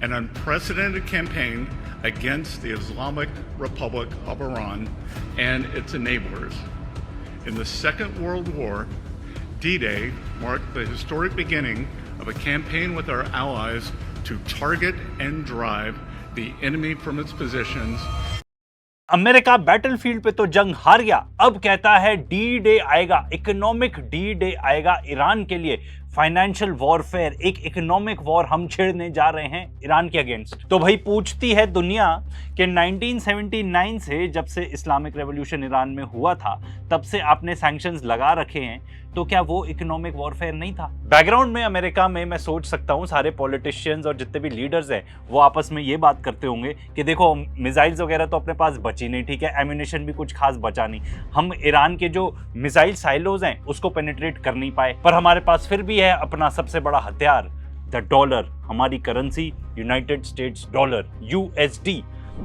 an unprecedented campaign against the Islamic Republic of Iran and its enablers. In the Second World War, D-Day marked the historic beginning of a campaign with our allies to target and drive the enemy from its positions. America battlefield पे तो जंग हार गया, अब कहता है D day आएगा, economic D day आएगा ईरान के लिए। फाइनेंशियल वॉरफेयर, एक इकोनॉमिक वॉर हम छेड़ने जा रहे हैं ईरान के अगेंस्ट। तो भाई पूछती है दुनिया कि 1979 से जब से इस्लामिक रेवोल्यूशन ईरान में हुआ था तब से आपने सैंक्शंस लगा रखे हैं, तो क्या वो इकोनॉमिक वॉरफेयर नहीं था? बैकग्राउंड में अमेरिका में मैं सोच सकता हूं सारे पॉलिटिशियंस और जितने भी लीडर्स हैं वो आपस में ये बात करते होंगे कि देखो मिसाइल्स वगैरह तो अपने पास बची नहीं, ठीक है, एम्यूनिशन भी कुछ खास बचा नहीं, हम ईरान के जो मिसाइल साइलोज हैं उसको पेनिट्रेट कर नहीं पाए, पर हमारे पास फिर भी है अपना सबसे बड़ा हथियार द डॉलर, हमारी currency United states dollar USD.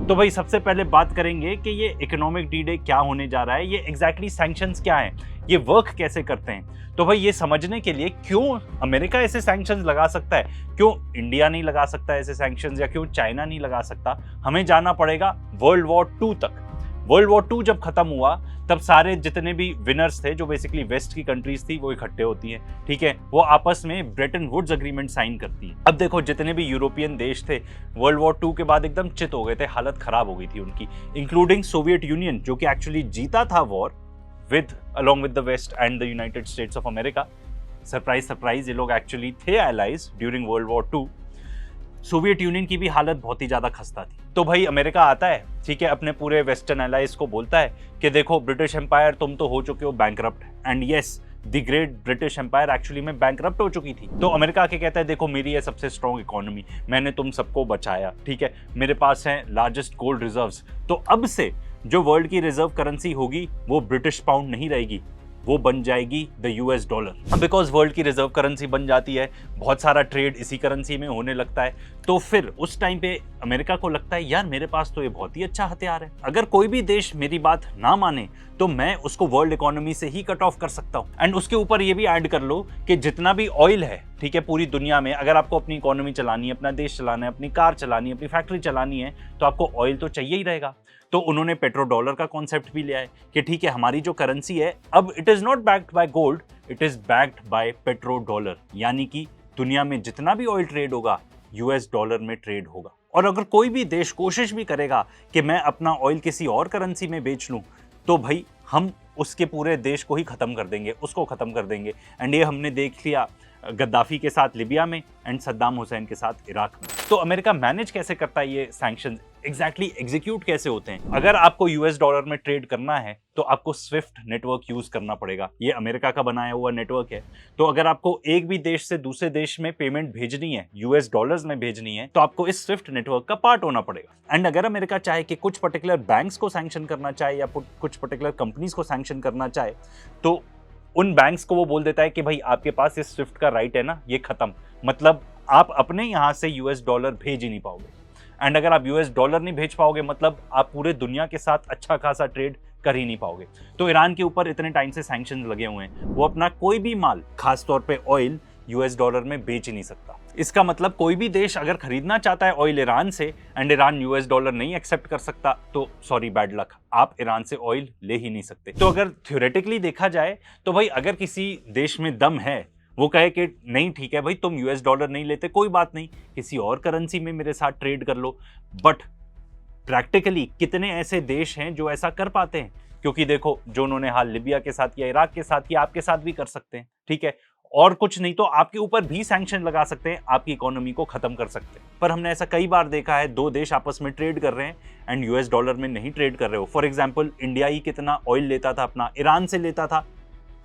तो भाई सबसे पहले बात करेंगे कि ये इकोनॉमिक डी डे क्या होने जा रहा है, ये एग्जैक्टली सैंक्शंस क्या हैं, ये वर्क कैसे करते हैं। तो भाई ये समझने के लिए क्यों अमेरिका ऐसे सैंक्शंस लगा सकता है, क्यों इंडिया नहीं लगा सकता ऐसे सैंक्शंस, या क्यों चाइना नहीं लगा सकता, हमें जाना पड़ेगा वर्ल्ड वॉर 2 तक। वर्ल्ड वॉर 2 जब खत्म हुआ तब सारे जितने भी विनर्स थे जो बेसिकली वेस्ट की कंट्रीज थी वो इकट्ठे होती हैं, ठीक है, वो आपस में ब्रेटन वुड्स अग्रीमेंट साइन करती हैं। अब देखो जितने भी यूरोपियन देश थे वर्ल्ड वॉर 2 के बाद एकदम चित हो गए थे, हालत खराब हो गई थी उनकी, इंक्लूडिंग सोवियत यूनियन जो कि एक्चुअली जीता था war along with the West and the United States of America। Surprise surprise, ये लोग एक्चुअली थे allies during World War 2। Soviet union की भी हालत बहुत ही ज्यादा खस्ता थी। तो भाई अमेरिका आता है, ठीक है, अपने पूरे वेस्टर्न एलाइज को बोलता है कि देखो ब्रिटिश एम्पायर तुम तो हो चुके हो bankrupt, and yes the great British empire actually में बैंकरप्ट हो चुकी थी। तो अमेरिका आके कहता है देखो मेरी है सबसे स्ट्रॉन्ग इकोनॉमी, मैंने तुम सबको बचाया, ठीक है, मेरे पास है लार्जेस्ट गोल्ड रिजर्व्स, तो अब से जो वर्ल्ड की रिजर्व करेंसी होगी वो ब्रिटिश पाउंड नहीं रहेगी, वो बन जाएगी the US dollar. Because world की रिजर्व करेंसी बन जाती है, बहुत सारा ट्रेड इसी करेंसी में होने लगता है, तो फिर उस टाइम पे अमेरिका को लगता है यार मेरे पास तो ये बहुत ही अच्छा हथियार है, अगर कोई भी देश मेरी बात ना माने तो मैं उसको वर्ल्ड इकोनॉमी से ही कट ऑफ कर सकता हूँ। एंड उसके ऊपर ये भी ऐड कर लो कि जितना भी ऑयल है, ठीक है, पूरी दुनिया में अगर आपको अपनी इकोनॉमी चलानी है, अपना देश चलाना है, अपनी कार चलानी है, अपनी फैक्ट्री चलानी है, तो आपको ऑयल तो चाहिए ही रहेगा। तो उन्होंने पेट्रो डॉलर का कॉन्सेप्ट भी लिया है कि ठीक है हमारी जो करेंसी है अब it is not backed by gold, it is backed by petro dollar, यानी कि दुनिया में जितना भी ऑयल ट्रेड होगा यूएस डॉलर में ट्रेड होगा। और अगर कोई भी देश कोशिश भी करेगा कि मैं अपना ऑयल किसी और करेंसी में बेच लूं, तो भाई हम उसके पूरे देश को ही खत्म कर देंगे, उसको खत्म कर देंगे। एंड ये हमने देख लिया गद्दाफी के साथ लिबिया में एंड सद्दाम हुसैन के साथ इराक में। तो अमेरिका मैनेज कैसे करता है ये सैंक्शंस, एग्जैक्टली एग्जीक्यूट कैसे होते हैं? अगर आपको यूएस डॉलर में ट्रेड करना है तो आपको स्विफ्ट नेटवर्क यूज करना पड़ेगा, ये अमेरिका का बनाया हुआ नेटवर्क है। तो अगर आपको एक भी देश से दूसरे देश में पेमेंट भेजनी है, यूएस डॉलर्स में भेजनी है, तो आपको इस स्विफ्ट नेटवर्क का पार्ट होना पड़ेगा। एंड अगर अमेरिका चाहे कि कुछ पर्टिकुलर बैंक्स को सैंक्शन करना चाहे या कुछ पर्टिकुलर कंपनीज को सैंक्शन करना चाहे, तो उन बैंक्स को वो बोल देता है कि भाई आपके पास इस स्विफ्ट का राइट है ना, ये खत्म, मतलब आप अपने यहां से यूएस डॉलर भेज ही नहीं पाओगे। एंड अगर आप यूएस डॉलर नहीं भेज पाओगे मतलब आप पूरे दुनिया के साथ अच्छा खासा ट्रेड कर ही नहीं पाओगे। तो ईरान के ऊपर इतने टाइम से सैंक्शन लगे हुए हैं, वो अपना कोई भी माल, खासतौर पे ऑयल, यूएस डॉलर में बेच ही नहीं सकता। इसका मतलब कोई भी देश अगर खरीदना चाहता है ऑयल ईरान से एंड ईरान यूएस डॉलर नहीं एक्सेप्ट कर सकता, तो सॉरी बैड लक, आप ईरान से ऑयल ले ही नहीं सकते। तो अगर थ्योरेटिकली देखा जाए तो भाई अगर किसी देश में दम है, वो कहे कि नहीं ठीक है भाई तुम यूएस डॉलर नहीं लेते, कोई बात नहीं, किसी और करेंसी में मेरे साथ ट्रेड कर लो। बट प्रैक्टिकली कितने ऐसे देश हैं जो ऐसा कर पाते हैं? क्योंकि देखो जो उन्होंने हाल लिबिया के साथ किया, इराक के साथ किया, आपके साथ भी कर सकते हैं, ठीक है, और कुछ नहीं तो आपके ऊपर भी सैंक्शन लगा सकते हैं, आपकी इकोनॉमी को खत्म कर सकते हैं। पर हमने ऐसा कई बार देखा है, दो देश आपस में ट्रेड कर रहे हैं एंड यूएस डॉलर में नहीं ट्रेड कर रहे हो। फॉर एग्जांपल इंडिया ही कितना ऑयल लेता था अपना, ईरान से लेता था,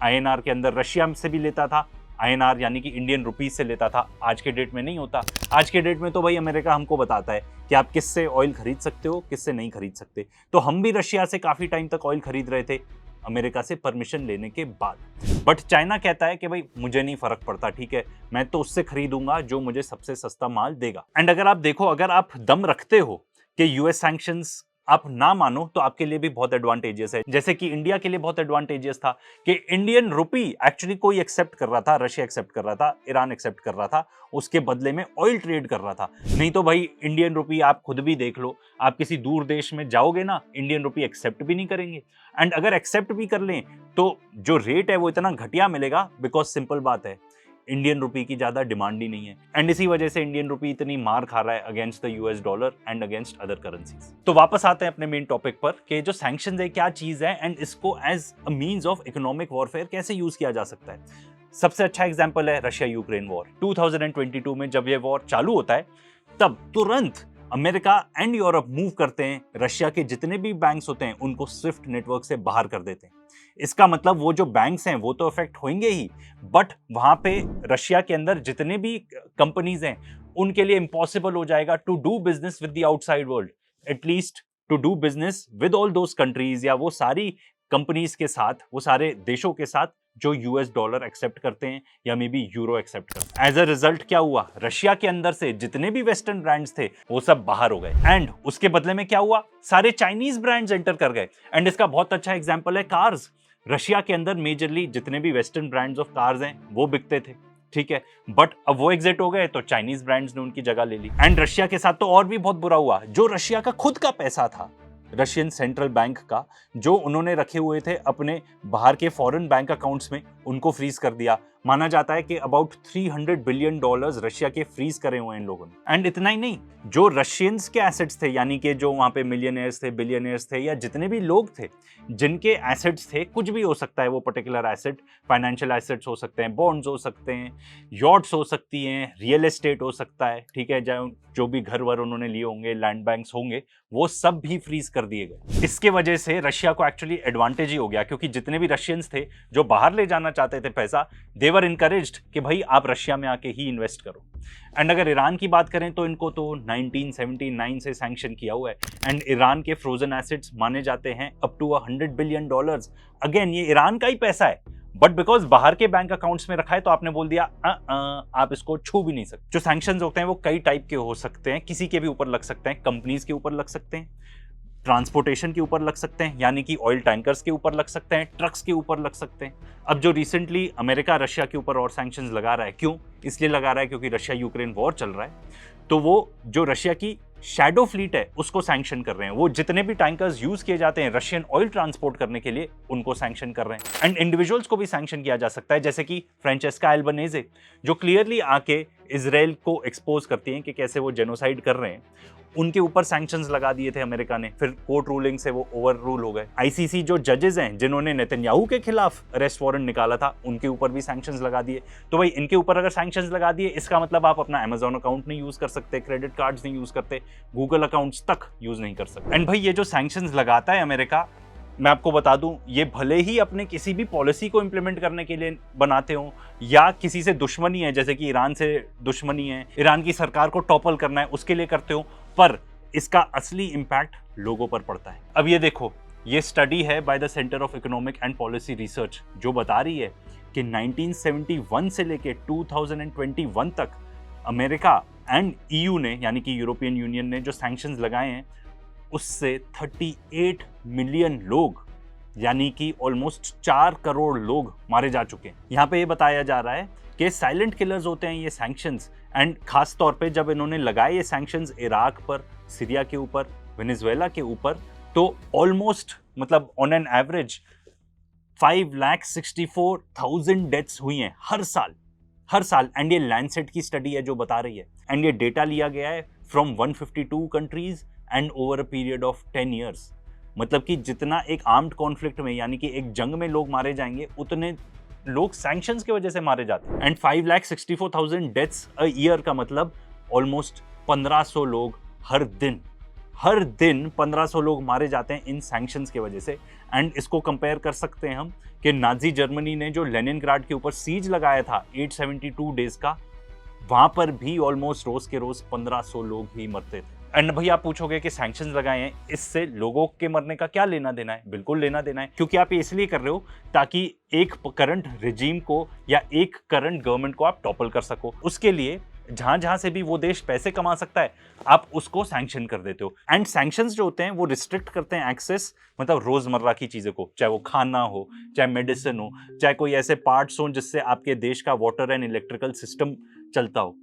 आईएनआर के अंदर रशिया से भी लेता था, आईएनआर यानी कि इंडियन रुपीज से लेता था। आज के डेट में नहीं होता। आज के डेट में तो भाई अमेरिका हमको बताता है कि आप किससे ऑयल खरीद सकते हो, किससे नहीं खरीद सकते। तो हम भी रशिया से काफी टाइम तक ऑयल खरीद रहे थे अमेरिका से परमिशन लेने के बाद। बट चाइना कहता है कि भाई मुझे नहीं फर्क पड़ता, ठीक है, मैं तो उससे खरीदूंगा जो मुझे सबसे सस्ता माल देगा। एंड अगर आप देखो, अगर आप दम रखते हो कि यूएस सैंक्शंस आप ना मानो तो आपके लिए भी बहुत एडवांटेजियस है। जैसे कि इंडिया के लिए बहुत एडवांटेजियस था कि इंडियन रुपी एक्चुअली कोई एक्सेप्ट कर रहा था, रशिया एक्सेप्ट कर रहा था, ईरान एक्सेप्ट कर रहा था, उसके बदले में ऑयल ट्रेड कर रहा था। नहीं तो भाई इंडियन रुपी आप खुद भी देख लो, आप किसी दूर देश में जाओगे ना, इंडियन रुपी एक्सेप्ट भी नहीं करेंगे। एंड अगर एक्सेप्ट भी कर लें तो जो रेट है वो इतना घटिया मिलेगा, बिकॉज सिंपल बात है, इंडियन रुपी की ज्यादा डिमांड ही नहीं है। एंड इसी वजह से इंडियन रुपी इतनी मार खा रहा है against the US dollar and against other currencies. तो वापस आते हैं अपने मेन टॉपिक पर कि जो सैंक्शंस है क्या चीज है एंड इसको as a means of economic warfare कैसे यूज किया जा सकता है। सबसे अच्छा एग्जांपल है रशिया यूक्रेन वॉर। 2022 में जब ये वॉर चालू होता है तब तुरंत अमेरिका एंड यूरोप मूव करते हैं, रशिया के जितने भी बैंक्स होते हैं उनको स्विफ्ट नेटवर्क से बाहर कर देते हैं। इसका मतलब वो जो बैंक्स हैं वो तो अफेक्ट होंगे ही, बट वहां पे रशिया के अंदर जितने भी कंपनीज हैं उनके लिए इम्पॉसिबल हो जाएगा to do business with the outside world, at least to do business with all those countries, या वो सारी कंपनीज के साथ, वो सारे देशों के साथ जो यूएस डॉलर एक्सेप्ट करते हैं या मे बी यूरो एक्सेप्ट करते हैं। एज अ रिजल्ट क्या हुआ, रशिया के अंदर से जितने भी वेस्टर्न ब्रांड्स थे वो सब बाहर हो गए एंड उसके बदले में क्या हुआ, सारे चाइनीज ब्रांड्स एंटर कर गए। एंड इसका बहुत अच्छा एग्जांपल है कार्स। रशिया के अंदर मेजरली जितने भी वेस्टर्न ब्रांड्स ऑफ कार्स हैं वो बिकते थे, ठीक है, बट अब वो एग्जिट हो गए तो चाइनीज ब्रांड्स ने उनकी जगह ले ली। एंड रशिया के साथ तो और भी बहुत बुरा हुआ, जो रशिया का खुद का पैसा था, रशियन सेंट्रल बैंक का, जो उन्होंने रखे हुए थे अपने बाहर के फॉरेन बैंक अकाउंट्स में, उनको फ्रीज कर दिया। माना जाता है कि अबाउट $300 बिलियन रशिया के फ्रीज करे हुए हैं इन लोगों ने। एंड इतना ही नहीं, जो रशियंस के एसेट्स थे, यानी कि जो वहां पे मिलियनियर्स थे, बिलियनियर्स थे, या जितने भी लोग थे जिनके एसेट्स थे, कुछ भी हो सकता है वो पर्टिकुलर एसेट, फाइनेंशियल एसेट्स हो सकते हैं, बॉन्ड्स हो सकते हैं, यॉट्स हो सकती हैं, रियल एस्टेट हो सकता है, ठीक है, जो भी घर वर उन्होंने लिए होंगे, लैंड बैंक्स होंगे, वो सब भी फ्रीज कर दिए गए। इसके वजह से रशिया को एक्चुअली एडवांटेज ही हो गया, क्योंकि जितने भी रशियंस थे जो बाहर ले जाना चाहते थे पैसा, दे वर इनकरेज्ड कि भाई आप रशिया में आके ही इन्वेस्ट करो। एंड अगर ईरान की बात करें तो इनको तो 1979 से सैंक्शन किया हुआ है एंड ईरान के फ्रोजन एसेट्स माने जाते हैं अप टू $100 बिलियन। अगेन ये ईरान का ही पैसा है, बट बिकॉज बाहर के बैंक अकाउंट्स में रखा है तो आपने बोल दिया आप इसको छू भी नहीं सकते। जो सैंक्शंस होते हैं वो कई टाइप के हो सकते हैं, किसी के भी ऊपर लग सकते हैं, कंपनीज के ऊपर लग सकते हैं, ट्रांसपोर्टेशन के ऊपर लग सकते हैं, यानी कि ऑयल टैंकर्स के ऊपर लग सकते हैं, ट्रक्स के ऊपर लग सकते हैं। अब जो रिसेंटली अमेरिका रशिया के ऊपर और सैंक्शंस लगा रहा है, क्यों इसलिए लगा रहा है क्योंकि रशिया यूक्रेन वॉर चल रहा है, तो वो जो रशिया की शैडो फ्लीट है उसको सैंक्शन कर रहे हैं। वो जितने भी टैंकर्स यूज किए जाते हैं रशियन ऑयल ट्रांसपोर्ट करने के लिए, उनको सैंक्शन कर रहे हैं। एंड इंडिविजुअल्स को भी सैंक्शन किया जा सकता है, जैसे कि फ्रांचेस्का एल्बनेजे, जो क्लियरली आके इजराइल को एक्सपोज करती हैं कि कैसे वो जेनोसाइड कर रहे हैं। उनके ऊपर सैंक्शंस लगा दिए थे अमेरिका ने, फिर कोर्ट रूलिंग से वो ओवर रूल हो गए। आईसीसी जो जजेस हैं जिन्होंने नेतन्याहू के खिलाफ अरेस्ट वारंट निकाला था, उनके ऊपर भी सैंक्शंस लगा दिए। तो भाई इनके ऊपर अगर सैंक्शंस लगा दिए, इसका मतलब आप अपना अमेजॉन अकाउंट नहीं यूज कर सकते, क्रेडिट कार्ड्स नहीं यूज करते, गूगल अकाउंट्स तक यूज नहीं कर सकते। एंड भाई ये जो सैंक्शंस लगाता है अमेरिका, मैं आपको बता दूं, ये भले ही अपने किसी भी पॉलिसी को इंप्लीमेंट करने के लिए बनाते हो या किसी से दुश्मनी है, जैसे कि ईरान से दुश्मनी है, ईरान की सरकार को टॉपल करना है उसके लिए करते हो, पर इसका असली इंपैक्ट लोगों पर पड़ता है। अब ये देखो, ये स्टडी है by the centre of economic and policy research, जो बता रही है कि 1971 से लेके 2021 तक अमेरिका एंड ईयू ने, यानी कि यूरोपियन यूनियन ने जो सैंक्शंस लगाए हैं, उससे 38 मिलियन लोग, यानी कि ऑलमोस्ट 4 करोड़ लोग मारे जा चुके हैं। यहाँ पे ये बताया जा रहा है कि साइलेंट किलर्स होते हैं ये सैंक्शंस, एंड खास तौर पे जब इन्होंने लगाए ये सैंक्शंस इराक पर, सीरिया के ऊपर, वेनेजुएला के ऊपर, तो ऑलमोस्ट मतलब ऑन एन एवरेज 5,64,000 डेथ्स हुई हैं हर साल। एंड ये लैंडसेट की स्टडी है जो बता रही है, एंड ये डेटा लिया गया है from 152 countries and over a period of 10 years. मतलब कि जितना एक आर्म्ड कॉन्फ्लिक्ट में, यानी कि एक जंग में लोग मारे जाएंगे, उतने लोग सैंक्शंस की वजह से मारे जाते हैं। एंड 5,64,000 डेथ्स अ ईयर का मतलब ऑलमोस्ट 1500 लोग हर दिन 1500 लोग मारे जाते हैं इन सैंक्शंस की वजह से। एंड इसको कंपेयर कर सकते हैं हम कि नाजी जर्मनी ने जो लेनिनग्राड के ऊपर सीज लगाया था 872 डेज का, वहां पर भी ऑलमोस्ट रोज के रोज 1500 लोग ही मरते थे। एंड भाई आप पूछोगे कि सैंक्शंस लगाए हैं, इससे लोगों के मरने का क्या लेना देना है? बिल्कुल लेना देना है, क्योंकि आप ये इसलिए कर रहे हो ताकि एक करंट रिजीम को या एक करंट गवर्नमेंट को आप टॉपल कर सको। उसके लिए जहां जहां से भी वो देश पैसे कमा सकता है आप उसको सैंक्शन कर देते हो। एंड सैंक्शंस जो होते हैं वो रिस्ट्रिक्ट करते हैं एक्सेस, मतलब रोजमर्रा की चीजों को, चाहे वो खाना हो, चाहे मेडिसिन हो, चाहे कोई ऐसे पार्ट्स हो जिससे आपके देश का वाटर एंड इलेक्ट्रिकल सिस्टम चलता हो।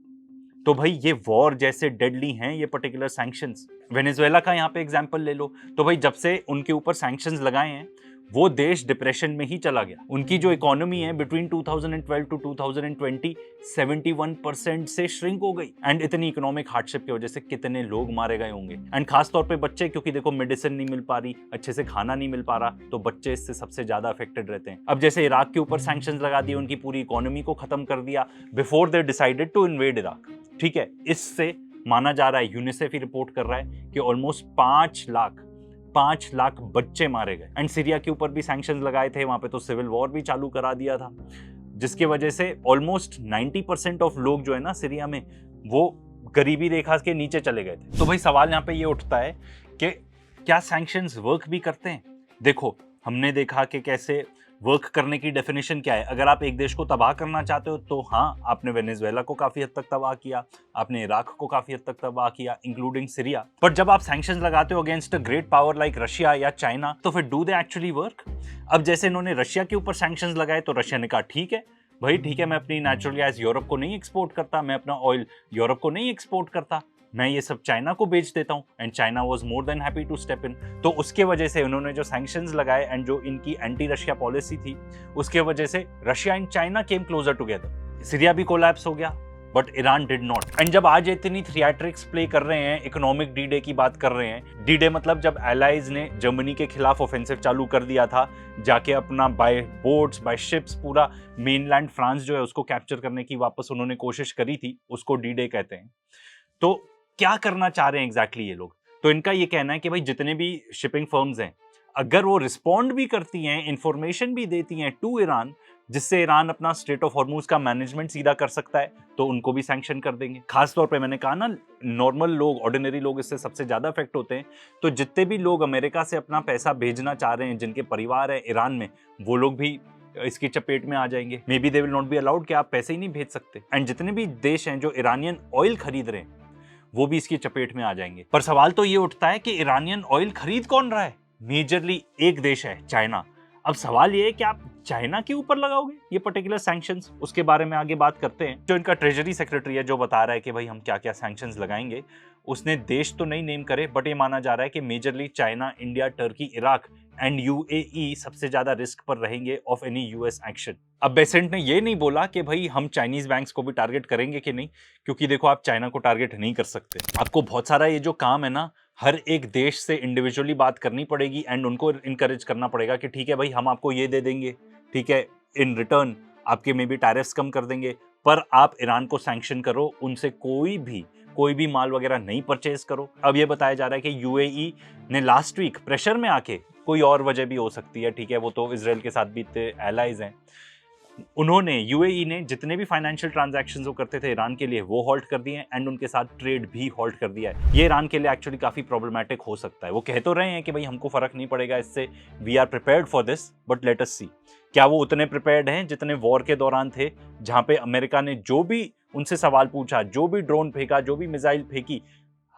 तो भाई ये वॉर जैसे डेडली हैं ये पर्टिकुलर सैंक्शंस। वेनेजुएला का यहाँ पे एग्जांपल ले लो, तो भाई जब से उनके ऊपर सैंक्शंस लगाए हैं वो देश डिप्रेशन में ही चला गया। उनकी जो इकोनॉमी है बिटवीन 2012 टू 2020 71% से श्रिंक हो गई। एंड इतनी इकोनॉमिक हार्डशिप की वजह से कितने लोग मारे गए होंगे, एंड खास तौर पे बच्चे, क्योंकि देखो मेडिसिन नहीं मिल पा रही, अच्छे से खाना नहीं मिल पा रहा, तो बच्चे इससे सबसे ज्यादा अफेक्टेड रहते हैं। अब जैसे इराक के ऊपर सैंक्शंस लगा दिए, उनकी पूरी इकोनॉमी को खत्म कर दिया before they decided to invade Iraq, ठीक है। इससे माना जा रहा है, यूनिसेफ ही रिपोर्ट कर रहा है कि ऑलमोस्ट 5 लाख बच्चे मारे गए। एंड सीरिया के ऊपर भी सैंक्शंस लगाए थे, वहां पे तो सिविल वॉर भी चालू करा दिया था, जिसकी वजह से ऑलमोस्ट 90% ऑफ लोग जो है ना सीरिया में, वो गरीबी रेखा के नीचे चले गए थे। तो भाई सवाल यहाँ पे ये उठता है कि क्या सैंक्शंस वर्क भी करते हैं? देखो हमने देखा कि कैसे वर्क करने की डेफिनेशन क्या है। अगर आप एक देश को तबाह करना चाहते हो तो हाँ, आपने वेनेजुएला को काफी हद तक तबाह किया, आपने इराक को काफी हद तक तबाह किया, इंक्लूडिंग सीरिया। पर जब आप सैंक्शंस लगाते हो against a great power like Russia या चाइना, तो फिर डू दे एक्चुअली वर्क? अब जैसे इन्होंने रशिया के ऊपर सैंक्शंस लगाए तो रशिया ने कहा ठीक है भाई, ठीक है, मैं अपनी नेचुरल गैस यूरोप को नहीं एक्सपोर्ट करता, मैं अपना ऑयल यूरोप को नहीं एक्सपोर्ट करता, मैं ये सब चाइना को बेच देता हूं। And China was more than happy to step in. तो उसके वजह से उन्होंने जो सैंक्शंस लगाए एंड जो इनकी एंटी रशिया पॉलिसी थी, उसके वजह से Russia and China came closer together. Syria भी कोलैप्स हो गया, but Iran did not. And जब आज इतनी थिएट्रिक्स प्ले कर रहे हैं, इकोनॉमिक डी डे की बात कर रहे हैं, डी डे मतलब जब एलाइज ने जर्मनी के खिलाफ ऑफेंसिव चालू कर दिया था, जाके अपना बाय बोट्स बाय शिप्स पूरा मेनलैंड फ्रांस जो है उसको कैप्चर करने की वापस उन्होंने कोशिश करी थी, उसको डी डे कहते हैं। तो क्या करना चाह रहे हैं एग्जैक्टली ये लोग? तो इनका ये कहना है कि भाई जितने भी शिपिंग फर्म्स हैं, अगर वो रिस्पॉन्ड भी करती हैं, इंफॉर्मेशन भी देती हैं टू ईरान, जिससे ईरान अपना स्ट्रेट ऑफ हॉर्मुज का मैनेजमेंट सीधा कर सकता है, तो उनको भी सैंक्शन कर देंगे। खास तौर पे मैंने कहा ना, नॉर्मल लोग, ऑर्डिनरी लोग इससे सबसे ज्यादा अफेक्ट होते हैं। तो जितने भी लोग अमेरिका से अपना पैसा भेजना चाह रहे हैं, जिनके परिवार है ईरान में, वो लोग भी इसकी चपेट में आ जाएंगे। May be they will not be allowed कि आप पैसे ही नहीं भेज सकते। एंड जितने भी देश हैं जो ईरानियन ऑयल खरीद रहे हैं, वो भी इसकी चपेट में आ जाएंगे। पर सवाल तो ये उठता है कि ईरानियन ऑयल खरीद कौन रहा है? मेजरली एक देश है, चाइना। अब सवाल ये है कि आप चाइना के ऊपर लगाओगे ये पर्टिकुलर सैंक्शंस? उसके बारे में आगे बात करते हैं। जो इनका ट्रेजरी सेक्रेटरी है जो बता रहा है कि भाई हम क्या क्या सैंक्शंस लगाएंगे, उसने देश तो नहीं नेम करे, बट ये माना जा रहा है कि majorly China, India, Turkey, Iraq and UAE सबसे ज्यादा रिस्क पर रहेंगे ऑफ एनी यूएस एक्शन। अब बेसेंट ने ये नहीं बोला कि भाई हम चाइनीज बैंक्स को भी टारगेट करेंगे कि नहीं, क्योंकि देखो आप चाइना को टारगेट नहीं कर सकते। आपको बहुत सारा ये जो काम है ना, हर एक देश से इंडिविजुअली बात करनी पड़ेगी एंड उनको इनकरेज करना पड़ेगा कि ठीक है भाई, हम आपको ये दे देंगे, ठीक है, इन रिटर्न आपके में भी टैरिफ्स कम कर देंगे, पर आप ईरान को सैंक्शन करो, उनसे कोई भी माल वगैरह नहीं परचेज करो। अब ये बताया जा रहा है कि यूएई ने लास्ट वीक प्रेशर में आके, कोई और वजह भी हो सकती है, ठीक है, वो तो इजराइल के साथ भी इतने एलाइज हैं, उन्होंने, यूएई ने जितने भी फाइनेंशियल ट्रांजैक्शंस वो करते थे ईरान के लिए, वो हॉल्ट कर दिए एंड उनके साथ ट्रेड भी हॉल्ट कर दिया है। ये ईरान के लिए एक्चुअली काफी प्रॉब्लमेटिक हो सकता है। वो कह तो रहे हैं कि भाई हमको फर्क नहीं पड़ेगा इससे, we are prepared for this, but let us see क्या वो उतने प्रिपेयर्ड हैं जितने वॉर के दौरान थे, जहां पे अमेरिका ने जो भी उनसे सवाल पूछा, जो भी ड्रोन फेंका, जो भी मिसाइल फेंकी,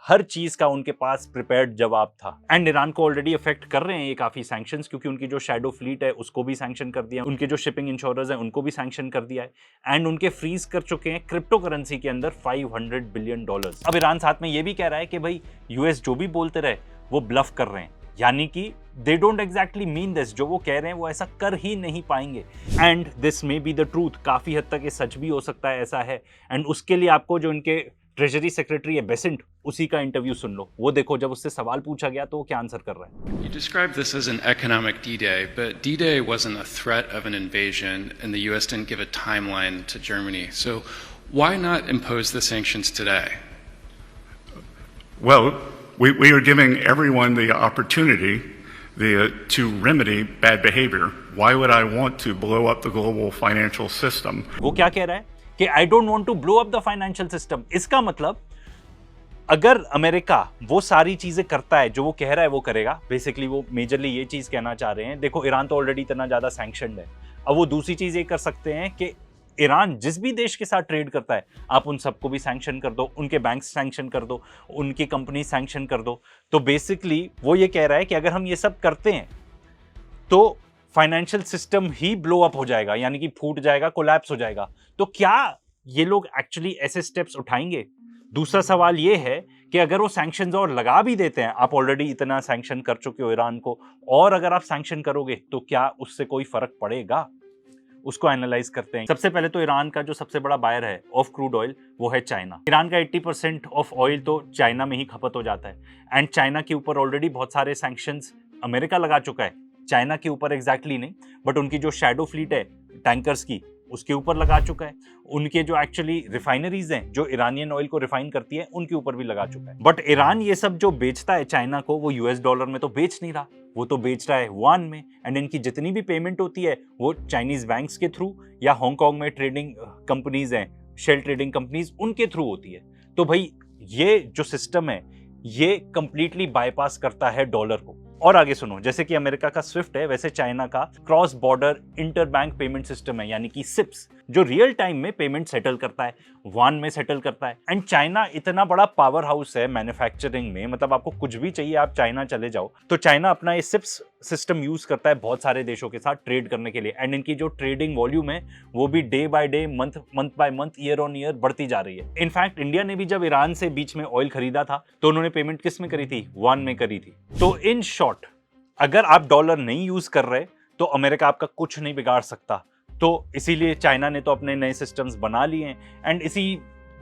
हर चीज का उनके पास प्रिपेयर्ड जवाब था। एंड ईरान को ऑलरेडी अफेक्ट कर रहे हैं ये काफी सैंक्शंस, क्योंकि उनकी जो शैडो फ्लीट है उसको भी सैंक्शन कर दिया, उनके जो शिपिंग इंश्योरर्स हैं उनको भी सैंक्शन कर दिया है, एंड उनके फ्रीज कर चुके हैं क्रिप्टो करेंसी के अंदर $500 बिलियन। अब ईरान साथ में ये भी कह रहा है कि भाई यूएस जो भी बोलते रहे वो ब्लफ कर रहे हैं, यानी कि they don't exactly mean this, जो वो कह रहे हैं वो ऐसा कर ही नहीं पाएंगे। And this may be the truth, काफी हद तक ये सच भी हो सकता है, ऐसा है। एंड उसके लिए आपको जो इनके ट्रेजरी सेक्रेटरी है बेसेंट, उसी का इंटरव्यू सुन लो। वो देखो जब उससे सवाल पूछा गया तो वो क्या आंसर कर रहा है। You described this as an economic D-Day, but D-Day wasn't a threat of an invasion, and the U.S. didn't give a timeline to Germany. So why not impose the sanctions today? Well, we are giving everyone the opportunity to remedy bad behavior. Why would I want to blow up the global financial system? वो क्या कह रहा है कि I don't want to blow up the financial system। इसका मतलब अगर America वो सारी चीजें करता है जो वो कह रहा है वो करेगा, बेसिकली वो मेजरली ये चीज कहना चाह रहे हैं। देखो ईरान तो ऑलरेडी इतना ज्यादा सैंक्शनड है, अब वो दूसरी चीज ये कर सकते हैं कि ईरान जिस भी देश के साथ ट्रेड करता है आप उन सबको भी सैंक्शन कर दो, उनके बैंक सैंक्शन कर दो, उनकी कंपनी सैंक्शन कर दो। तो बेसिकली वो ये कह रहा है कि अगर हम ये सब करते हैं तो फाइनेंशियल सिस्टम ही ब्लो अप हो जाएगा, यानी कि फूट जाएगा, कोलैप्स हो जाएगा। तो क्या ये लोग एक्चुअली ऐसे स्टेप्स उठाएंगे? दूसरा सवाल ये है कि अगर वो सैंक्शंस और लगा भी देते हैं, आप ऑलरेडी इतना सैंक्शन कर चुके हो ईरान को, और अगर आप सैंक्शन करोगे तो क्या उससे कोई फर्क पड़ेगा? उसको एनालाइज करते हैं। सबसे पहले तो ईरान का जो सबसे बड़ा बायर है ऑफ क्रूड ऑयल वो है चाइना। ईरान का 80% ऑफ ऑयल तो चाइना में ही खपत हो जाता है एंड चाइना के ऊपर ऑलरेडी बहुत सारे सैंक्शंस अमेरिका लगा चुका है। चाइना के ऊपर एग्जैक्टली नहीं, बट उनकी जो शैडो फ्लीट है टैंकर्स की, उसके ऊपर लगा चुका है। उनके जो एक्चुअली रिफाइनरीज हैं जो इरानियन ऑयल को रिफाइन करती है उनके ऊपर भी लगा चुका है। बट ईरान ये सब जो बेचता है चाइना को, वो यूएस डॉलर में तो बेच नहीं रहा, वो तो बेच रहा है युआन में। एंड इनकी जितनी भी पेमेंट होती है वो चाइनीज बैंक्स के थ्रू या हांगकांग में ट्रेडिंग कंपनीज हैं, शेल ट्रेडिंग कंपनीज, उनके थ्रू होती है। तो भाई ये जो सिस्टम है ये कंप्लीटली बाईपास करता है डॉलर को। और आगे सुनो, जैसे कि अमेरिका का स्विफ्ट है वैसे चाइना का cross border inter bank payment system है, यानी कि सिप्स, जो रियल टाइम में पेमेंट सेटल करता है, युआन में सेटल करता है। एंड चाइना इतना बड़ा पावर हाउस है मैन्युफैक्चरिंग में, मतलब आपको कुछ भी चाहिए आप चाइना चले जाओ, तो चाइना अपना ये सिप्स सिस्टम यूज करता है बहुत सारे देशों के साथ ट्रेड करने के लिए। एंड इनकी जो ट्रेडिंग वॉल्यूम है वो भी day by day, month by month, year on year बढ़ती जा रही है। इनफैक्ट इंडिया ने भी जब ईरान से बीच में ऑयल खरीदा था तो उन्होंने पेमेंट किस में करी थी? युआन में करी थी। तो इन शॉर्ट, अगर आप डॉलर नहीं यूज कर रहे तो अमेरिका आपका कुछ नहीं बिगाड़ सकता। तो इसीलिए चाइना ने तो अपने नए सिस्टम्स बना लिए हैं एंड इसी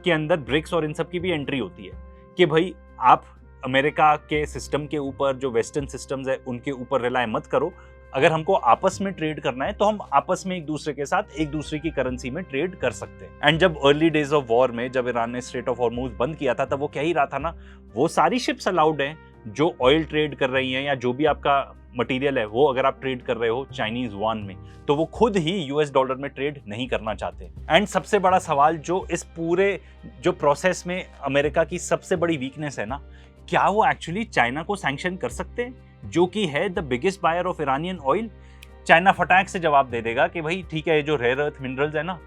के अंदर ब्रिक्स और इन सब की भी एंट्री होती है कि भाई आप अमेरिका के सिस्टम के ऊपर, जो वेस्टर्न सिस्टम्स है उनके ऊपर रिलाय मत करो। अगर हमको आपस में ट्रेड करना है तो हम आपस में एक दूसरे के साथ एक दूसरे की करेंसी में ट्रेड कर सकते हैं। एंड जब अर्ली डेज ऑफ वॉर में जब ईरान ने स्ट्रेट ऑफ हॉर्मुज बंद किया था तब वो कह ही रहा था ना, वो सारी शिप्स अलाउड हैं जो ऑयल ट्रेड कर रही हैं या जो भी आपका मटेरियल है वो अगर आप ट्रेड कर रहे हो चाइनीज युआन में, तो वो खुद ही यूएस डॉलर में ट्रेड नहीं करना चाहते। एंड सबसे बड़ा सवाल जो इस पूरे जो प्रोसेस में अमेरिका की सबसे बड़ी वीकनेस है ना, क्या वो एक्चुअली चाइना को सैंक्शन कर सकते हैं जो कि है the biggest buyer of Iranian oil? China फटाक से जवाब दे देगा कि भाई ठीक है, जो रेयर अर्थ मिनरल्स है ना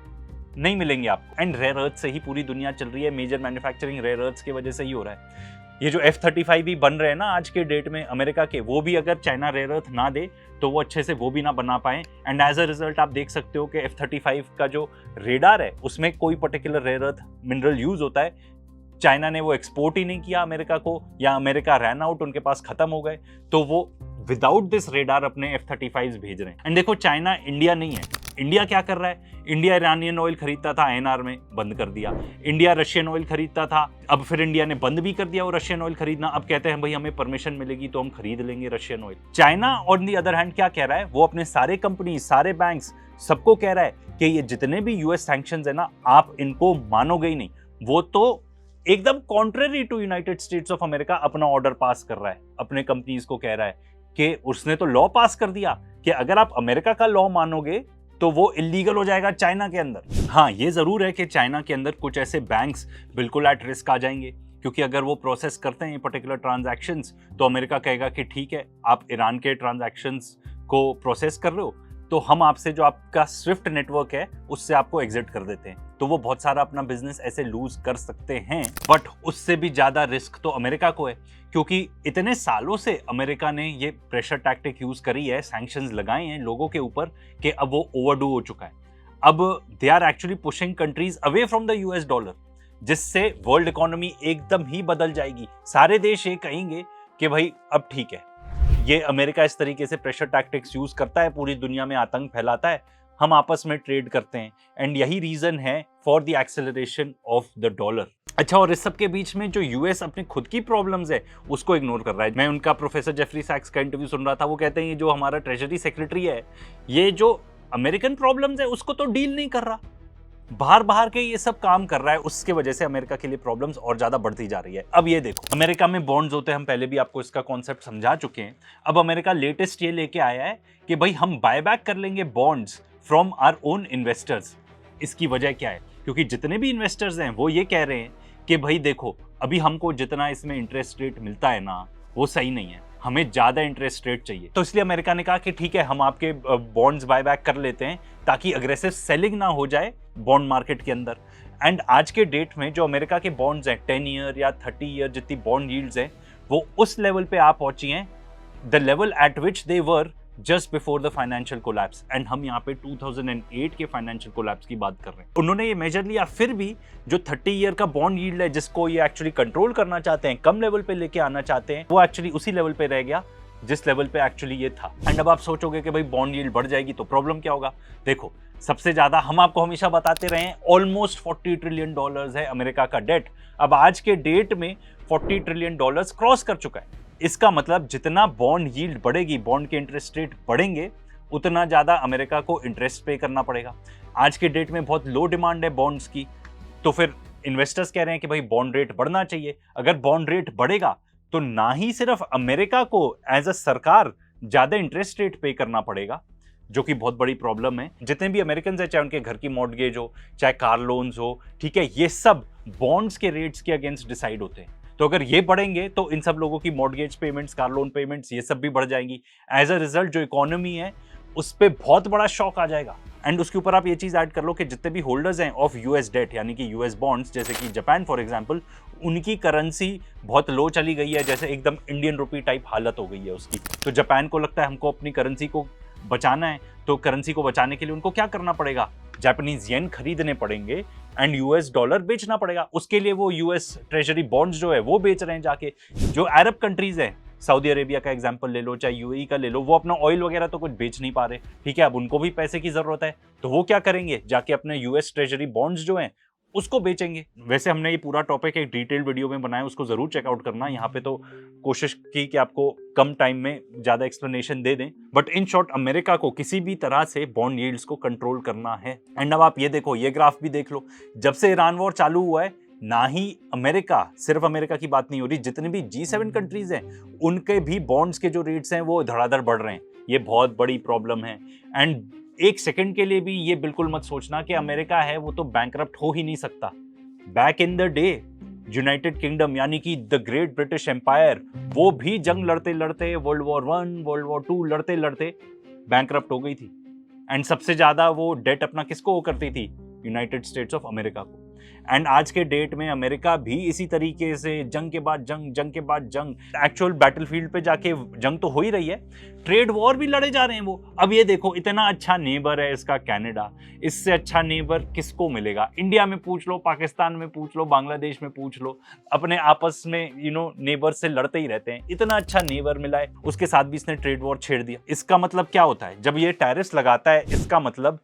नहीं मिलेंगे आपको। एंड रेयर अर्थ से ही पूरी दुनिया चल रही है, मेजर मैन्युफैक्चरिंग रेयर अर्थ की वजह से ही हो रहा है। ये जो F-35 भी बन रहे हैं ना आज के डेट में अमेरिका के, वो भी अगर चाइना रेयर अर्थ ना दे तो वो अच्छे से वो भी ना बना पाए। एंड एज अ रिजल्ट आप देख सकते हो कि F-35 का जो रेडार है उसमें कोई particular rare earth mineral use होता है, चाइना ने वो एक्सपोर्ट ही नहीं किया अमेरिका को, या अमेरिका रैन आउट, उनके पास खत्म हो गए, तो वो विदाउट दिस रेडार अपने F-35 भेज रहे हैं। एंड देखो, चाइना इंडिया नहीं है। इंडिया क्या कर रहा है? इंडिया इरानियन ऑयल खरीदता था, INR में बंद कर दिया। इंडिया रशियन ऑयल खरीदता था, अब फिर इंडिया ने बंद भी कर दिया वो रशियन ऑयल खरीदना। अब कहते हैं भाई हमें परमिशन मिलेगी तो हम खरीद लेंगे Russian oil. China on the other hand क्या कह रहा है? वो अपने सारे कंपनी, सारे बैंक्स, सबको कह रहा है कि ये जितने भी यूएस सैंक्शंस है ना, आप इनको मानोगे ही नहीं। वो तो एकदम contrary to United States of America अपना ऑर्डर पास कर रहा है, अपने कंपनीज को कह रहा है कि उसने तो लॉ पास कर दिया कि अगर आप अमेरिका का लॉ मानोगे तो वो इलीगल हो जाएगा चाइना के अंदर। हाँ, ये जरूर है कि चाइना के अंदर कुछ ऐसे बैंक्स बिल्कुल एट रिस्क आ जाएंगे, क्योंकि अगर वो प्रोसेस करते हैं ये पर्टिकुलर ट्रांजैक्शंस तो अमेरिका कहेगा कि ठीक है, आप ईरान के ट्रांजैक्शंस को प्रोसेस कर रहे हो तो हम आपसे जो आपका स्विफ्ट नेटवर्क है उससे आपको एग्जिट कर देते हैं। तो वो बहुत सारा अपना बिजनेस ऐसे लूज कर सकते हैं। बट उससे भी ज्यादा रिस्क तो अमेरिका को है, क्योंकि इतने सालों से अमेरिका ने ये प्रेशर टैक्टिक यूज करी है, सैंक्शंस लगाए हैं लोगों के ऊपर कि अब वो ओवरडू हो चुका है। अब they are actually pushing countries away from the US dollar, जिससे वर्ल्ड इकोनॉमी एकदम ही बदल जाएगी। सारे देश ये कहेंगे कि भाई अब ठीक है, ये अमेरिका इस तरीके से प्रेशर टैक्टिक्स यूज करता है, पूरी दुनिया में आतंक फैलाता है, हम आपस में ट्रेड करते हैं। एंड यही रीजन है for the acceleration of the dollar. अच्छा, और इस सब के बीच में जो यूएस अपनी खुद की प्रॉब्लम्स है उसको इग्नोर कर रहा है। मैं उनका प्रोफेसर जेफरी सैक्स का इंटरव्यू सुन रहा था, वो कहते हैं ये जो हमारा ट्रेजरी सेक्रेटरी है, ये जो अमेरिकन प्रॉब्लम्स है उसको तो डील नहीं कर रहा, बाहर के ये सब काम कर रहा है। उसके वजह से अमेरिका के लिए प्रॉब्लम्स और ज्यादा बढ़ती जा रही है। अब ये देखो, अमेरिका में बॉन्ड्स होते हैं, हम पहले भी आपको इसका कॉन्सेप्ट समझा चुके हैं। अब अमेरिका लेटेस्ट ये लेके आया है कि भाई हम बायबैक कर लेंगे bonds from our own investors. इसकी वजह क्या है? क्योंकि जितने भी इन्वेस्टर्स हैं वो ये कह रहे हैं कि भाई देखो, अभी हमको जितना इसमें इंटरेस्ट रेट मिलता है ना वो सही नहीं है, हमें ज़्यादा इंटरेस्ट रेट चाहिए। तो इसलिए अमेरिका ने कहा कि ठीक है, हम आपके बॉन्ड्स बायबैक कर लेते हैं ताकि अग्रेसिव सेलिंग ना हो जाए बॉन्ड मार्केट के अंदर। एंड आज के डेट में जो अमेरिका के बॉन्ड्स हैं 10 ईयर या 30 ईयर जितनी बॉन्ड यील्ड्स हैं, वो उस लेवल पे आ पहुंची हैं, the level eight which they were just before the financial collapse. And हम यहाँ पे 2008 के फाइनेंशियल कोलैप्स की बात कर रहे हैं। उन्होंने ये मेजर लिया, फिर भी जो 30 ईयर का बॉन्ड यील्ड है जिसको ये एक्चुअली कंट्रोल करना चाहते हैं, कम लेवल पे लेके आना चाहते हैं, वो एक्चुअली उसी लेवल पे रह गया जिस लेवल पे एक्चुअली ये था। एंड अब आप सोचोगे कि भाई बॉन्ड यील्ड बढ़ जाएगी तो प्रॉब्लम क्या होगा। देखो, सबसे ज्यादा हम आपको हमेशा बताते रहे हैं ऑलमोस्ट $40 ट्रिलियन है अमेरिका का डेट। अब आज के डेट में $40 ट्रिलियन क्रॉस कर चुका है। इसका मतलब जितना बॉन्ड यील्ड बढ़ेगी, बॉन्ड के इंटरेस्ट रेट बढ़ेंगे, उतना ज्यादा अमेरिका को इंटरेस्ट पे करना पड़ेगा। आज के डेट में बहुत लो डिमांड है बॉन्ड्स की, तो फिर इन्वेस्टर्स कह रहे हैं कि भाई बॉन्ड रेट बढ़ना चाहिए। अगर बॉन्ड रेट बढ़ेगा तो ना ही सिर्फ अमेरिका को एज अ सरकार ज्यादा इंटरेस्ट रेट पे करना पड़ेगा, जो कि बहुत बड़ी प्रॉब्लम है। जितने भी अमेरिकन है, चाहे उनके घर की मॉर्गेज हो, चाहे कार लोन्स हो, ठीक है, ये सब बॉन्ड्स के रेट्स के अगेंस्ट डिसाइड होते हैं। तो अगर ये बढ़ेंगे तो इन सब लोगों की mortgage payments, car loan payments, ये सब भी बढ़ जाएंगी। एज अ रिजल्ट जो इकोनॉमी है उस पर बहुत बड़ा शॉक आ जाएगा। एंड उसके ऊपर आप ये चीज ऐड कर लो कि जितने भी होल्डर्स हैं ऑफ यूएस डेट, यानी कि यूएस बॉन्ड्स, जैसे कि जापान फॉर एग्जांपल, उनकी करेंसी बहुत लो चली गई है, जैसे एकदम इंडियन रुपी टाइप हालत हो गई है उसकी। तो जापान को लगता है हमको अपनी करेंसी को बचाना है, तो करेंसी को बचाने के लिए उनको क्या करना पड़ेगा, जापानीज येन खरीदने पड़ेंगे एंड यूएस डॉलर बेचना पड़ेगा। उसके लिए वो यूएस ट्रेजरी बॉन्ड्स जो है वो बेच रहे हैं जाके। जो अरब कंट्रीज हैं, सऊदी अरेबिया का एग्जांपल ले लो, चाहे यूएई का ले लो, वो अपना ऑयल वगैरह तो कुछ बेच नहीं पा रहे, ठीक है। अब उनको भी पैसे की जरूरत है, तो वो क्या करेंगे, जाके अपने यूएस ट्रेजरी बॉन्ड्स जो हैं उसको बेचेंगे। वैसे हमने ये पूरा टॉपिक एक डिटेल्ड वीडियो में बनाया, उसको जरूर चेकआउट करना। यहाँ पे तो कोशिश की कि आपको कम टाइम में ज्यादा एक्सप्लेनेशन दे दें, बट इन शॉर्ट अमेरिका को किसी भी तरह से बॉन्ड यील्ड्स को कंट्रोल करना है। एंड अब आप ये देखो, ये ग्राफ भी देख लो, जब से ईरान वॉर चालू हुआ है, ना ही अमेरिका, सिर्फ अमेरिका की बात नहीं हो रही, जितने भी G7 कंट्रीज हैं उनके भी बॉन्ड्स के जो रेट्स हैं वो धड़ाधड़ बढ़ रहे हैं। ये बहुत बड़ी प्रॉब्लम है। एंड एक सेकंड के लिए भी ये बिल्कुल मत सोचना कि अमेरिका है वो तो बैंकरप्ट हो ही नहीं सकता। Back in the day United kingdom यानी कि द ग्रेट ब्रिटिश एम्पायर, वो भी जंग लड़ते लड़ते, वर्ल्ड वॉर 1, वर्ल्ड वॉर 2 लड़ते लड़ते बैंकरप्ट हो गई थी। एंड सबसे ज्यादा वो डेट अपना किसको वो करती थी, यूनाइटेड स्टेट्स ऑफ अमेरिका को। एंड आज के डेट में अमेरिका भी इसी तरीके से जंग के बाद जंग, जंग के बाद जंग, एक्चुअल बैटलफील्ड पे जाके जंग तो हो ही रही है, ट्रेड वॉर भी लड़े जा रहे हैं वो। अब ये देखो, इतना अच्छा नेबर है इसका कनाडा, इससे अच्छा नेबर किसको मिलेगा। इंडिया में पूछ लो, पाकिस्तान में पूछ लो, बांग्लादेश में पूछ लो, अपने आपस में नेबर से लड़ते ही रहते हैं। इतना अच्छा नेबर मिला है, उसके साथ भी इसने ट्रेड वॉर छेड़ दिया। इसका मतलब क्या होता है, जब ये टैरिफ्स लगाता है, इसका मतलब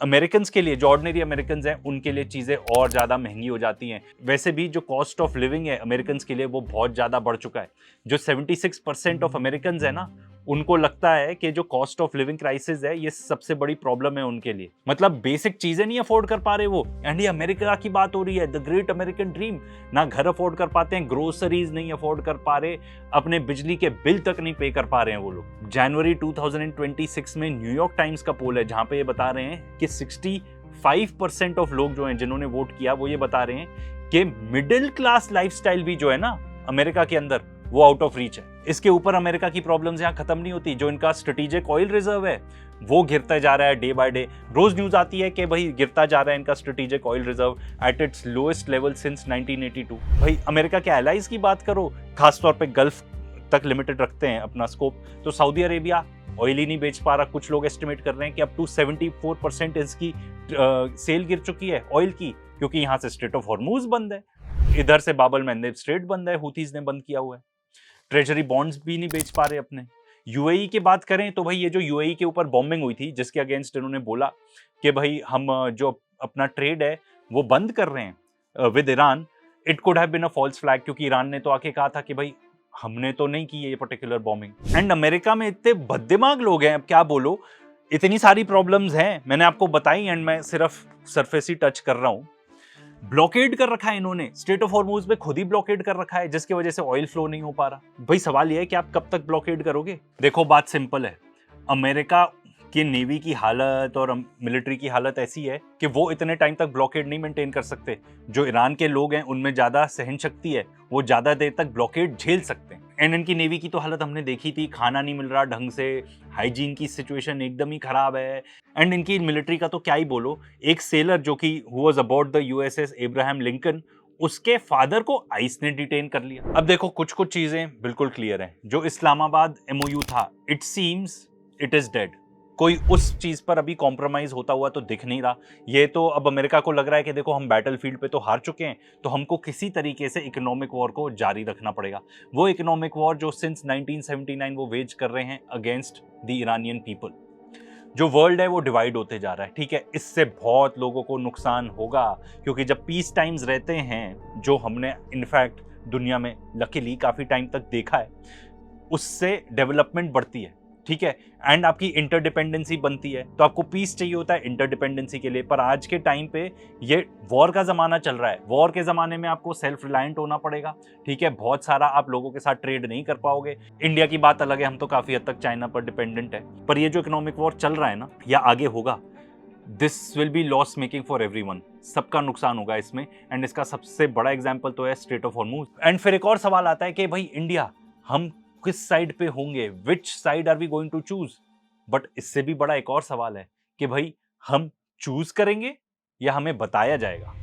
अमेरिकन के लिए, जो ऑर्डिनरी अमेरिकन हैं, उनके लिए चीज़ें और ज़्यादा महंगी हो जाती हैं। वैसे भी जो कॉस्ट ऑफ लिविंग है अमेरिकन के लिए वो बहुत ज़्यादा बढ़ चुका है। जो 76% ऑफ अमेरिकन है ना, उनको लगता है कि जो कॉस्ट ऑफ लिविंग क्राइसिस है ये सबसे बड़ी प्रॉब्लम है उनके लिए। मतलब बेसिक चीज़ें नहीं अफोर्ड कर पा रहे वो। एंड ये अमेरिका की बात हो रही है, द ग्रेट अमेरिकन ड्रीम। ना घर अफोर्ड कर पाते हैं, ग्रोसरीज नहीं अफोर्ड कर पा रहे, अपने बिजली के बिल तक नहीं पे कर पा रहे हैं वो लोग। जनवरी 2026 में न्यूयॉर्क टाइम्स का पोल है जहां पे ये बता रहे हैं कि 65% ऑफ लोग जो हैं जिन्होंने वोट किया, वो ये बता रहे हैं कि मिडिल क्लास लाइफस्टाइल भी जो है ना अमेरिका के अंदर, वो आउट ऑफ रीच है। इसके ऊपर अमेरिका की प्रॉब्लम्स यहाँ खत्म नहीं होती। जो इनका स्ट्रेटेजिक ऑयल रिजर्व है वो गिरता जा रहा है डे बाय डे। रोज न्यूज आती है कि भाई गिरता जा रहा है इनका strategic oil reserve at its lowest level since 1982। भाई अमेरिका के एलाइज की बात करो, खासतौर पे गल्फ तक लिमिटेड रखते हैं अपना स्कोप, तो सऊदी अरेबिया ऑयल ही नहीं बेच पा रहा। कुछ लोग एस्टिमेट कर रहे हैं कि अप टू 74% इसकी सेल गिर चुकी है ऑयल की, क्योंकि यहाँ से स्ट्रेट ऑफ हॉर्मूज बंद है, इधर से बाब अल मंदेब स्ट्रेट बंद है, हुतीज ने बंद किया हुआ है। ट्रेजरी बॉन्ड्स भी नहीं बेच पा रहे अपने। यूएई की बात करें तो भाई ये जो यूएई के ऊपर बॉम्बिंग हुई थी, जिसके अगेंस्ट इन्होंने बोला कि भाई हम जो अपना ट्रेड है वो बंद कर रहे हैं with Iran, it could have been a false flag, क्योंकि ईरान ने तो आके कहा था कि भाई हमने तो नहीं की ये पर्टिकुलर बॉम्बिंग। एंड अमेरिका में इतने बददिमाग लोग हैं, अब क्या बोलो, इतनी सारी प्रॉब्लम्स हैं मैंने आपको बताई, एंड मैं सिर्फ सरफेस ही टच कर रहा हूं। ब्लॉकेड कर रखा है इन्होंने, स्ट्रेट ऑफ हॉर्मूज में खुद ही ब्लॉकेड कर रखा है, जिसकी वजह से ऑयल फ्लो नहीं हो पा रहा। भाई सवाल यह है कि आप कब तक ब्लॉकेड करोगे। देखो बात सिंपल है, अमेरिका की नेवी की हालत और मिलिट्री की हालत ऐसी है कि वो इतने टाइम तक ब्लॉकेड नहीं मेंटेन कर सकते। जो ईरान के लोग हैं उनमें ज्यादा सहन शक्ति है, वो ज्यादा देर तक ब्लॉकेड झेल सकते हैं। एंड इनकी नेवी की तो हालत हमने देखी थी, खाना नहीं मिल रहा ढंग से, हाइजीन की सिचुएशन एकदम ही खराब है। एंड इनकी मिलिट्री का तो क्या ही बोलो, एक सेलर जो कि who was aboard the USS Abraham Lincoln, उसके फादर को आइस ने डिटेन कर लिया। अब देखो कुछ कुछ चीजें बिल्कुल क्लियर हैं, जो इस्लामाबाद एमओयू था, it seems it is dead. कोई उस चीज पर अभी कॉम्प्रोमाइज होता हुआ तो दिख नहीं रहा। ये तो अब अमेरिका को लग रहा है कि देखो हम बैटलफील्ड पे तो हार चुके हैं, तो हमको किसी तरीके से इकोनॉमिक वॉर को जारी रखना पड़ेगा। वो इकोनॉमिक वॉर जो सिंस 1979 वो वेज कर रहे हैं अगेंस्ट द ईरानियन पीपल। जो वर्ल्ड है वो डिवाइड होते जा रहा है, ठीक है, इससे बहुत लोगों को नुकसान होगा, क्योंकि जब पीस टाइम्स रहते हैं, जो हमने इनफैक्ट दुनिया में लकीली काफी टाइम तक देखा है, उससे डेवलपमेंट बढ़ती है, ठीक है, एंड आपकी इंटरडिपेंडेंसी बनती है। तो आपको पीस चाहिए होता है इंटरडिपेंडेंसी के लिए, पर आज के टाइम पे ये वॉर का जमाना चल रहा है। वॉर के जमाने में आपको सेल्फ रिलायंट होना पड़ेगा, ठीक है, बहुत सारा आप लोगों के साथ ट्रेड नहीं कर पाओगे। इंडिया की बात अलग है, हम तो काफी हद तक चाइना पर डिपेंडेंट है, पर ये जो इकोनॉमिक वॉर चल रहा है ना, या आगे होगा, this will be loss making for everyone. सबका नुकसान होगा इसमें, एंड इसका सबसे बड़ा एग्जांपल तो है स्ट्रेट ऑफ हॉर्मुज। एंड फिर एक और सवाल आता है कि भाई इंडिया, हम किस साइड पे होंगे, which side are we going to choose. But इससे भी बड़ा एक और सवाल है कि भाई हम चूज करेंगे या हमें बताया जाएगा।